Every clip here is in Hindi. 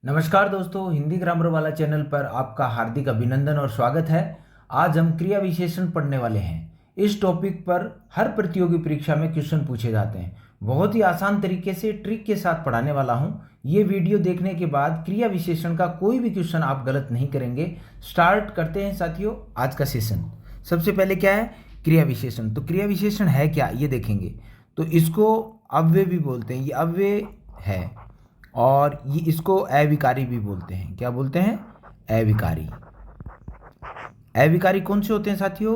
नमस्कार दोस्तों, हिंदी ग्रामर वाला चैनल पर आपका हार्दिक अभिनंदन और स्वागत है। आज हम क्रिया विशेषण पढ़ने वाले हैं। इस टॉपिक पर हर प्रतियोगी परीक्षा में क्वेश्चन पूछे जाते हैं। बहुत ही आसान तरीके से ट्रिक के साथ पढ़ाने वाला हूं। ये वीडियो देखने के बाद क्रिया विशेषण का कोई भी क्वेश्चन आप गलत नहीं करेंगे। स्टार्ट करते हैं साथियों आज का सेशन। सबसे पहले क्या है क्रिया विशेषण। तो क्रिया विशेषण है क्या ये देखेंगे। तो इसको अव्यय भी बोलते हैं, ये अव्यय है और ये इसको अविकारी भी बोलते हैं। क्या बोलते हैं? अविकारी। अविकारी कौन से होते हैं साथियों?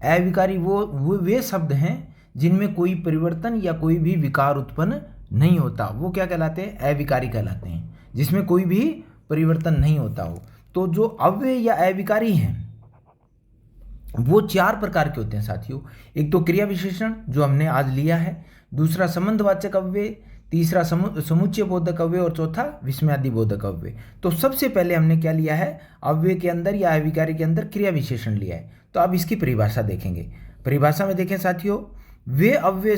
अविकारी वो वे शब्द हैं जिनमें कोई परिवर्तन या कोई भी विकार उत्पन्न नहीं होता, वो क्या कहलाते हैं? अविकारी कहलाते हैं, जिसमें कोई भी परिवर्तन नहीं होता हो। तो जो अव्यय या अविकारी हैं वो चार प्रकार के होते हैं साथियों। एक तो क्रिया विशेषण जो हमने आज लिया है, दूसरा संबंधवाचक अव्यय, तीसरा समुच्चय बोधक अव्यय और चौथा विस्मयादि बोधक अव्यय। तो सबसे पहले हमने क्या लिया है? अव्यय के अंदर या अविकारी के अंदर क्रिया विशेषण लिया है। तो अब इसकी परिभाषा देखेंगे। परिभाषा में देखें साथियों, वे अव्यय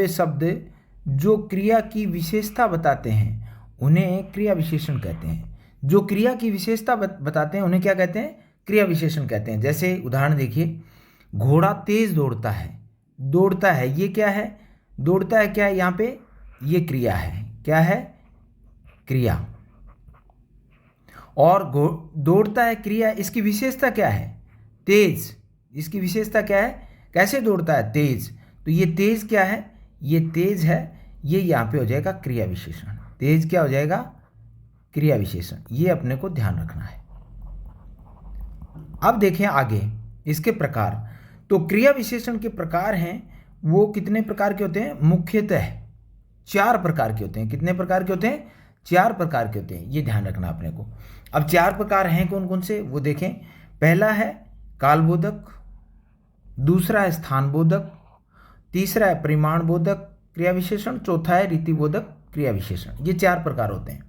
शब्द जो क्रिया की विशेषता बताते हैं उन्हें क्रिया विशेषण कहते हैं। जो क्रिया की विशेषता बताते हैं उन्हें क्या कहते हैं? क्रिया विशेषण कहते हैं। जैसे उदाहरण देखिए, घोड़ा तेज दौड़ता है, ये क्या है? दौड़ता है क्या है? यहाँ पे ये क्रिया है। क्या है? क्रिया। और दौड़ता है क्रिया, इसकी विशेषता क्या है? तेज। इसकी विशेषता क्या है? कैसे दौड़ता है? तेज। तो ये तेज क्या है? ये तेज है, ये यहाँ पे हो जाएगा क्रिया विशेषण। तेज क्या हो जाएगा? क्रिया विशेषण। ये अपने को ध्यान रखना है। अब देखें आगे इसके प्रकार। तो क्रिया विशेषण के प्रकार हैं वो कितने प्रकार के होते हैं? मुख्यतः चार प्रकार के होते हैं। कितने प्रकार के होते हैं? चार प्रकार के होते हैं, ये ध्यान रखना अपने को। अब चार प्रकार हैं कौन कौन से वो देखें। पहला है कालबोधक, दूसरा है स्थान बोधक, तीसरा है परिमाण बोधक क्रिया विशेषण, चौथा है रीति बोधक क्रिया विशेषण। ये चार प्रकार होते हैं।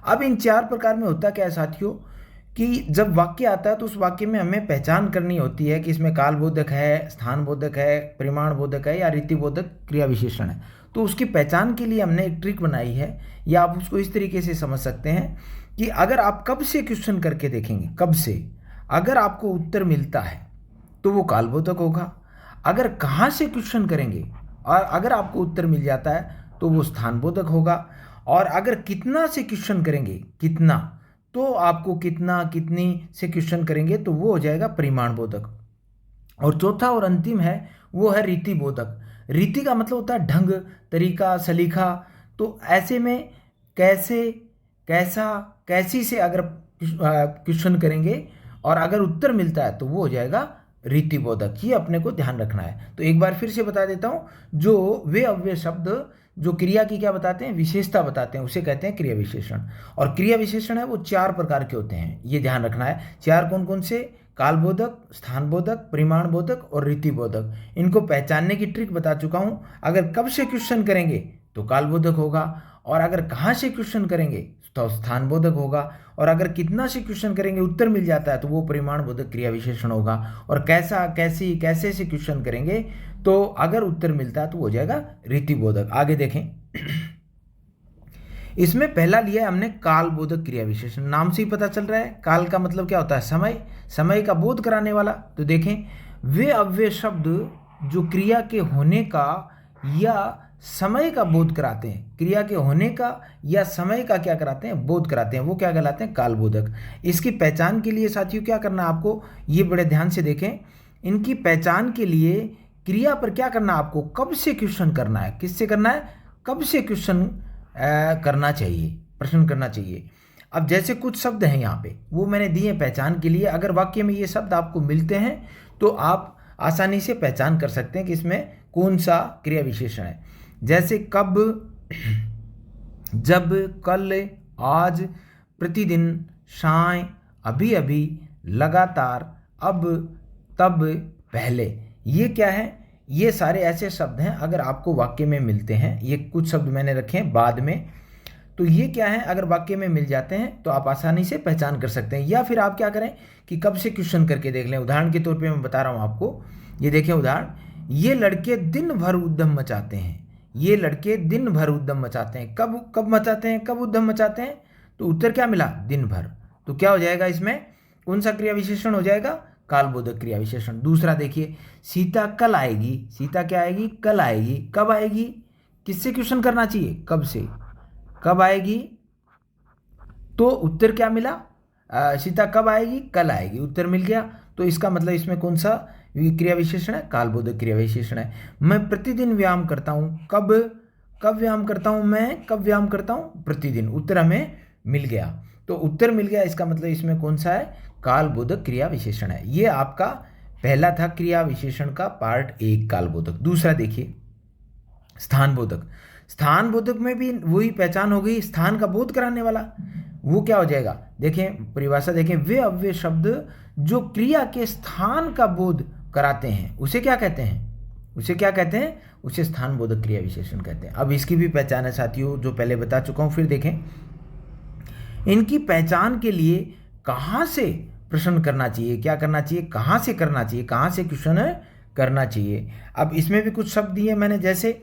अब इन चार प्रकार में होता क्या है साथियों कि जब वाक्य आता है तो उस वाक्य में हमें पहचान करनी होती है कि इसमें कालबोधक है, स्थान बोधक है, परिमाण बोधक है या रीति बोधक क्रिया विशेषण है। तो उसकी पहचान के लिए हमने एक ट्रिक बनाई है, या आप उसको इस तरीके से समझ सकते हैं कि अगर आप कब से क्वेश्चन करके देखेंगे, कब से, अगर आपको उत्तर मिलता है तो वो कालबोधक होगा। अगर कहाँ से क्वेश्चन करेंगे और अगर आपको उत्तर मिल जाता है तो वो स्थान बोधक होगा। और अगर कितना से क्वेश्चन करेंगे, कितना, तो आपको कितना कितनी से क्वेश्चन करेंगे तो वो हो जाएगा परिमाण बोधक। और चौथा और अंतिम है वो है रीति बोधक। रीति का मतलब होता है ढंग, तरीका, सलीका। तो ऐसे में कैसे, कैसा, कैसी से अगर क्वेश्चन करेंगे और अगर उत्तर मिलता है तो वो हो जाएगा रीति बोधक। ये अपने को ध्यान रखना है। तो एक बार फिर से बता देता हूँ, जो वे अव्यय शब्द जो क्रिया की क्या बताते हैं? विशेषता बताते हैं, उसे कहते हैं क्रिया विशेषण। और क्रिया विशेषण है वो चार प्रकार के होते हैं, ये ध्यान रखना है। चार कौन कौन से? कालबोधक, स्थान बोधक, परिमाण बोधक और रीति बोधक। इनको पहचानने की ट्रिक बता चुका हूँ। अगर कब से क्वेश्चन करेंगे तो कालबोधक होगा, और अगर कहाँ से क्वेश्चन करेंगे तो स्थान बोधक होगा, और अगर कितना से क्वेश्चन करेंगे उत्तर मिल जाता है तो वो परिमाण बोधक क्रिया विशेषण होगा। और कैसा, कैसी, कैसे से क्वेश्चन करेंगे तो अगर उत्तर मिलता है तो हो जाएगा रीति बोधक। आगे देखें, इसमें पहला लिया है हमने काल बोधक क्रिया विशेषण। नाम से ही पता चल रहा है काल का मतलब क्या होता है? समय, समय का बोध कराने वाला। तो देखें, वे अव्यय शब्द जो क्रिया के होने का या समय का बोध कराते हैं, क्रिया के होने का या समय का क्या कराते हैं? बोध कराते हैं, वो क्या कहलाते हैं? कालबोधक। इसकी पहचान के लिए साथियों क्या करना है आपको, ये बड़े ध्यान से देखें। इनकी पहचान के लिए क्रिया पर क्या करना है आपको? कब से क्वेश्चन करना है? किससे करना है? कब से क्वेश्चन करना चाहिए, प्रश्न करना चाहिए। अब जैसे कुछ शब्द हैं यहाँ पे वो मैंने दिए पहचान के लिए। अगर वाक्य में ये शब्द आपको मिलते हैं तो आप आसानी से पहचान कर सकते हैं कि इसमें कौन सा क्रिया विशेषण है। जैसे कब, जब, कल, आज, प्रतिदिन, शाय, अभी अभी, लगातार, अब, तब, पहले। ये क्या है? ये सारे ऐसे शब्द हैं अगर आपको वाक्य में मिलते हैं। ये कुछ शब्द मैंने रखे हैं बाद में, तो ये क्या है? अगर वाक्य में मिल जाते हैं तो आप आसानी से पहचान कर सकते हैं। या फिर आप क्या करें कि कब से क्वेश्चन करके देख लें। उदाहरण के तौर पे मैं बता रहा हूँ आपको, ये देखें उदाहरण, ये लड़के दिन भर उद्यम मचाते हैं। ये लड़के दिन भर उद्यम मचाते हैं। कब कब मचाते हैं? कब उद्यम मचाते हैं? तो उत्तर क्या मिला? दिन भर। तो क्या हो जाएगा इसमें? कौन सा क्रिया विशेषण हो जाएगा? कालबोधक क्रिया विशेषण। दूसरा देखिए, सीता कल आएगी। सीता क्या आएगी? कल आएगी। कब आएगी? किससे क्वेश्चन करना चाहिए? कब से। कब आएगी? तो उत्तर क्या मिला? सीता कब आएगी? कल आएगी। उत्तर मिल गया। तो इसका मतलब इसमें कौन सा क्रिया विशेषण है? कालबोधक क्रिया विशेषण है। मैं प्रतिदिन व्यायाम करता हूँ। कब कब व्यायाम करता हूँ मैं? कब व्यायाम करता हूँ? प्रतिदिन। उत्तर हमें मिल गया। तो उत्तर मिल गया, इसका मतलब इसमें कौन सा है? कालबोधक क्रिया विशेषण है। ये आपका पहला था क्रिया विशेषण का पार्ट 1 कालबोधक। दूसरा देखिए, स्थानबोधक। स्थानबोधक में भी वही पहचान हो गई, स्थान का बोध कराने वाला। वो क्या हो जाएगा? देखें परिभाषा देखें, वे अव्यय शब्द जो क्रिया के स्थान का बोध कराते हैं उसे क्या कहते हैं? उसे क्या कहते हैं? उसे स्थानबोधक क्रिया विशेषण कहते हैं। अब इसकी भी पहचान है साथियों, जो पहले बता चुका हूं। फिर देखें, इनकी पहचान के लिए कहाँ से प्रश्न करना चाहिए, क्या करना चाहिए, कहाँ से करना चाहिए, कहाँ से क्वेश्चन करना चाहिए। अब इसमें भी कुछ शब्द दिए मैंने, जैसे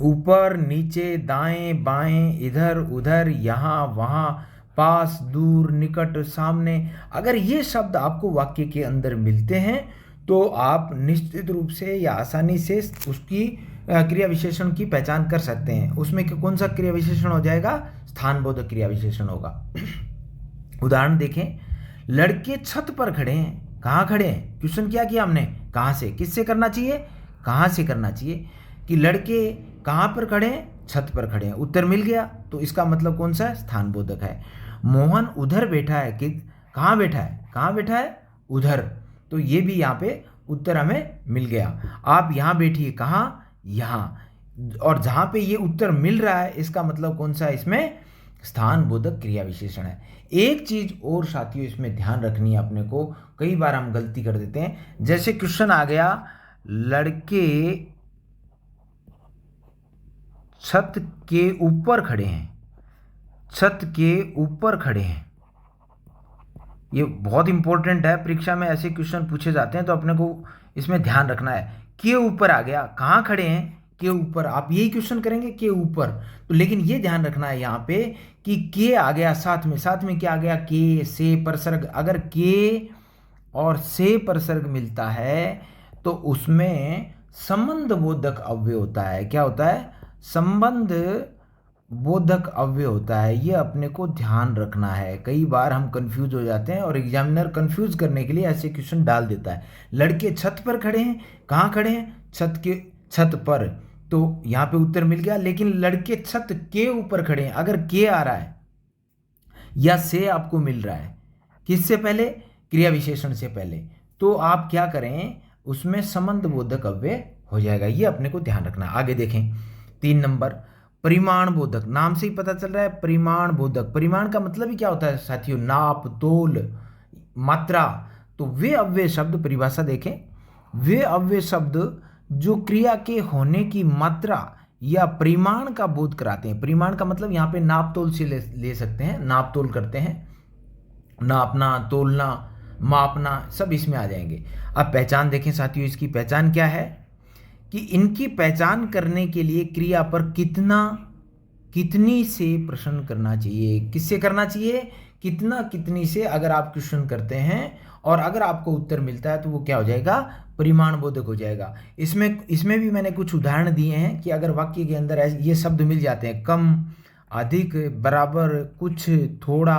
ऊपर, नीचे, दाएं, बाएं, इधर उधर, यहाँ वहाँ, पास, दूर, निकट, सामने। अगर ये शब्द आपको वाक्य के अंदर मिलते हैं तो आप निश्चित रूप से या आसानी से उसकी क्रिया विशेषण की पहचान कर सकते हैं। उसमें कौन सा क्रिया विशेषण हो जाएगा? स्थानबोधक क्रिया विशेषण होगा। उदाहरण देखें, लड़के छत पर खड़े हैं। कहाँ खड़े हैं? क्वेश्चन क्या किया हमने? कहाँ से। किससे करना चाहिए? कहाँ से करना चाहिए कि लड़के कहाँ पर खड़े हैं? छत पर खड़े हैं। उत्तर मिल गया। तो इसका मतलब कौन सा है? स्थानबोधक है। मोहन उधर बैठा है। कि कहाँ बैठा है? कहाँ बैठा है? उधर। तो ये भी यहाँ पे उत्तर हमें मिल गया। आप यहाँ बैठिए। कहाँ? यहाँ। और जहाँ पे ये उत्तर मिल रहा है, इसका मतलब कौन सा है? इसमें स्थानबोधक क्रिया विशेषण है। एक चीज और साथियों इसमें ध्यान रखनी है अपने को, कई बार हम गलती कर देते हैं। जैसे क्वेश्चन आ गया, लड़के छत के ऊपर खड़े हैं। छत के ऊपर खड़े हैं, ये बहुत इंपॉर्टेंट है। परीक्षा में ऐसे क्वेश्चन पूछे जाते हैं तो अपने को इसमें ध्यान रखना है। के ऊपर आ गया, कहाँ खड़े हैं? के ऊपर। आप यही क्वेश्चन करेंगे के ऊपर। तो लेकिन ये ध्यान रखना है यहाँ पे कि के आ गया साथ में। साथ में क्या आ गया? के, से, परसर्ग। अगर के और से परसर्ग मिलता है तो उसमें संबंध बोधक अव्यय होता है। क्या होता है? संबंध बोधक अव्यय होता है। ये अपने को ध्यान रखना है। कई बार हम कंफ्यूज हो जाते हैं और एग्जामिनर कंफ्यूज करने के लिए ऐसे क्वेश्चन डाल देता है। लड़के छत पर खड़े हैं। कहाँ खड़े हैं? छत पर। तो यहाँ पे उत्तर मिल गया। लेकिन लड़के छत के ऊपर खड़े हैं, अगर के आ रहा है या से आपको मिल रहा है, किससे पहले? क्रिया विशेषण से पहले, तो आप क्या करें? उसमें संबंध बोधक अव्यय हो जाएगा। ये अपने को ध्यान रखना। आगे देखें, 3 नंबर, परिमाण बोधक। नाम से ही पता चल रहा है परिमाण बोधक। परिमाण का मतलब ही क्या होता है साथियों? नाप, तोल, मात्रा। तो वे अव्यय शब्द, परिभाषा देखें, वे अव्यय शब्द जो क्रिया के होने की मात्रा या परिमाण का बोध कराते हैं। परिमाण का मतलब यहाँ पे नाप तोल से ले सकते हैं। नाप तोल करते हैं, नापना, तोलना, मापना, सब इसमें आ जाएंगे। अब पहचान देखें साथियों, इसकी पहचान क्या है कि इनकी पहचान करने के लिए क्रिया पर कितना, कितनी से प्रश्न करना चाहिए। किससे करना चाहिए? कितना, कितनी से अगर आप क्वेश्चन करते हैं और अगर आपको उत्तर मिलता है तो वो क्या हो जाएगा? परिमाण बोधक हो जाएगा। इसमें भी मैंने कुछ उदाहरण दिए हैं कि अगर वाक्य के अंदर ये शब्द मिल जाते हैं, कम, अधिक, बराबर, कुछ, थोड़ा,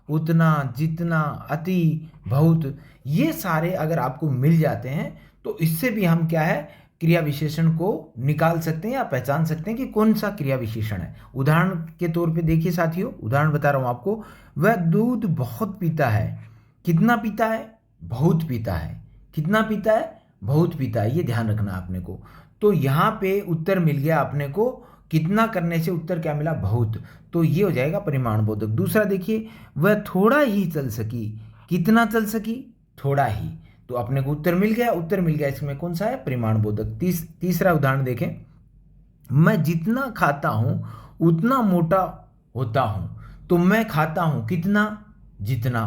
उतना, जितना, अति, बहुत, ये सारे अगर आपको मिल जाते हैं तो इससे भी हम क्या है? क्रिया विशेषण को निकाल सकते हैं या पहचान सकते हैं कि कौन सा क्रिया विशेषण है। उदाहरण के तौर पे देखिए साथियों, उदाहरण बता रहा हूं आपको। वह दूध बहुत पीता है। कितना पीता है? बहुत पीता है। कितना पीता है? बहुत पीता है। ये ध्यान रखना आपने को। तो यहाँ पे उत्तर मिल गया अपने को, कितना करने से उत्तर क्या मिला? बहुत। तो ये हो जाएगा परिमाण बोधक। दूसरा देखिए, वह थोड़ा ही चल सकी। कितना चल सकी? थोड़ा ही। तो अपने को उत्तर मिल गया। उत्तर मिल गया, इसमें कौन सा है? परिमाण बोधक। तीसरा उदाहरण देखें, मैं जितना खाता हूं उतना मोटा होता हूं। तो मैं खाता हूं कितना? जितना।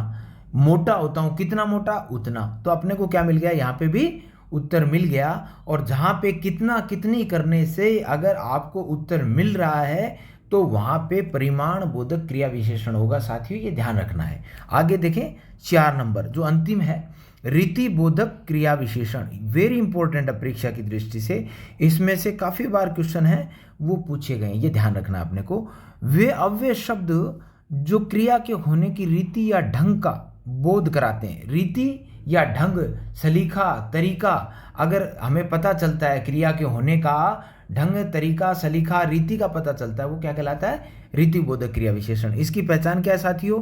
मोटा होता हूं कितना? मोटा, उतना। तो अपने को क्या मिल गया? यहाँ पे भी उत्तर मिल गया। और जहाँ पे कितना, कितनी करने से अगर आपको उत्तर मिल रहा है तो वहाँ पे परिमाण बोधक क्रिया विशेषण होगा। साथियों ये ध्यान रखना है। आगे देखें 4 नंबर जो अंतिम है, रीति बोधक क्रिया विशेषण, वेरी इंपॉर्टेंट है परीक्षा की दृष्टि से। इसमें से काफ़ी बार क्वेश्चन है वो पूछे गए, ये ध्यान रखना अपने को। वे अव्यय शब्द जो क्रिया के होने की रीति या ढंग का बोध कराते हैं। रीति या ढंग, सलीका, तरीका, अगर हमें पता चलता है क्रिया के होने का ढंग, तरीका, सलीका, रीति का पता चलता है, वो क्या कहलाता है? रीति बोधक क्रिया विशेषण। इसकी पहचान क्या है साथियों?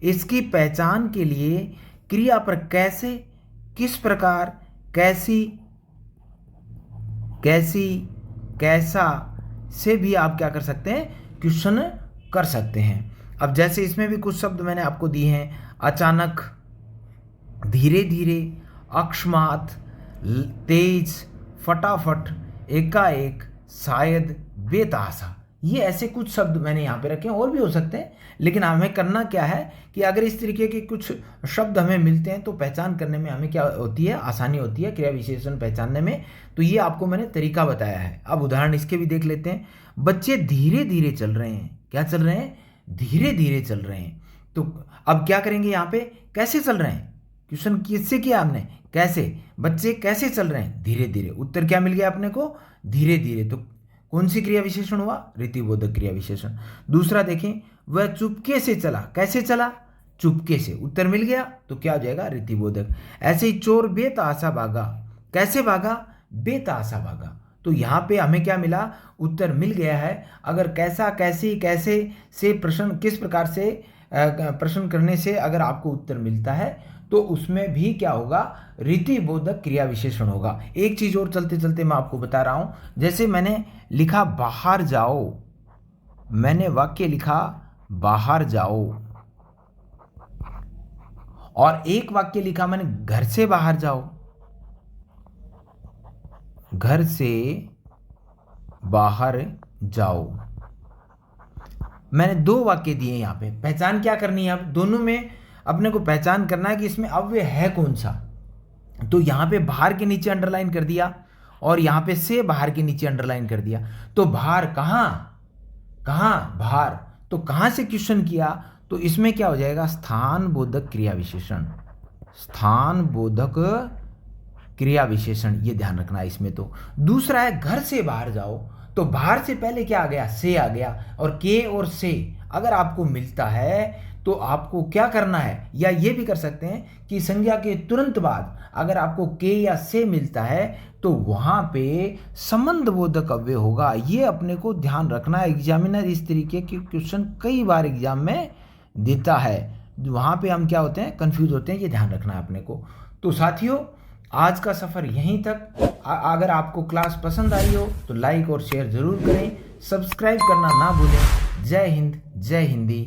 इसकी पहचान के लिए क्रिया पर कैसे, किस प्रकार, कैसी, कैसी, कैसा से भी आप क्या कर सकते हैं? क्वेश्चन कर सकते हैं। अब जैसे इसमें भी कुछ शब्द मैंने आपको दिए हैं, अचानक, धीरे धीरे, अकस्मात, तेज, फटाफट, एकाएक, शायद, बेतहाशा, ये ऐसे कुछ शब्द मैंने यहाँ पे रखे हैं। और भी हो सकते हैं, लेकिन हमें करना क्या है कि अगर इस तरीके के कुछ शब्द हमें मिलते हैं तो पहचान करने में हमें क्या होती है? आसानी होती है क्रिया विशेषण पहचानने में। तो ये आपको मैंने तरीका बताया है। अब उदाहरण इसके भी देख लेते हैं। बच्चे धीरे धीरे चल रहे हैं। क्या चल रहे हैं? धीरे धीरे चल रहे हैं। तो अब क्या करेंगे यहाँ पे? कैसे चल रहे हैं? क्वेश्चन किससे किया हमने? कैसे? बच्चे कैसे चल रहे हैं? धीरे धीरे। उत्तर क्या मिल गया अपने को? धीरे धीरे। तो कौन सी क्रिया विशेषण हुआ? रीतिबोधक क्रिया विशेषण। दूसरा देखें, वह चुपके से चला। कैसे चला? चुपके से। उत्तर मिल गया, तो क्या हो जाएगा? रीतिबोधक। ऐसे ही चोर बेतहाशा भागा। कैसे भागा? बेतहाशा भागा। तो यहाँ पे हमें क्या मिला? उत्तर मिल गया है। अगर कैसा, कैसी, कैसे से प्रश्न, किस प्रकार से प्रश्न करने से अगर आपको उत्तर मिलता है तो उसमें भी क्या होगा? रीतिबोधक क्रिया विशेषण होगा। एक चीज और चलते चलते मैं आपको बता रहा हूं। जैसे मैंने लिखा बाहर जाओ, मैंने वाक्य लिखा बाहर जाओ, और एक वाक्य लिखा मैंने घर से बाहर जाओ। घर से बाहर जाओ, मैंने 2 वाक्य दिए यहाँ पे। पहचान क्या करनी है? अब दोनों में अपने को पहचान करना है कि इसमें अव्यय है कौन सा। तो यहाँ पे बाहर के नीचे अंडरलाइन कर दिया और यहाँ पे से बाहर के नीचे अंडरलाइन कर दिया। तो बाहर कहाँ? कहाँ? बाहर। तो कहाँ से क्वेश्चन किया? तो इसमें क्या हो जाएगा? स्थान बोधक क्रिया विशेषण। स्थान बोधक क्रिया विशेषण, ये ध्यान रखना है इसमें। तो दूसरा है घर से बाहर जाओ। तो बाहर से पहले क्या आ गया? से आ गया। और के और से अगर आपको मिलता है तो आपको क्या करना है? या ये भी कर सकते हैं कि संज्ञा के तुरंत बाद अगर आपको के या से मिलता है तो वहाँ पे संबंध बोधक अव्यय होगा। ये अपने को ध्यान रखना है। एग्जामिनर इस तरीके के क्वेश्चन कई बार एग्जाम में देता है। वहाँ पे हम क्या होते हैं? कंफ्यूज होते हैं। ये ध्यान रखना है अपने को। तो साथियों, आज का सफ़र यहीं तक। अगर आपको क्लास पसंद आई हो तो लाइक और शेयर ज़रूर करें, सब्सक्राइब करना ना भूलें। जय हिंद, जय हिंदी।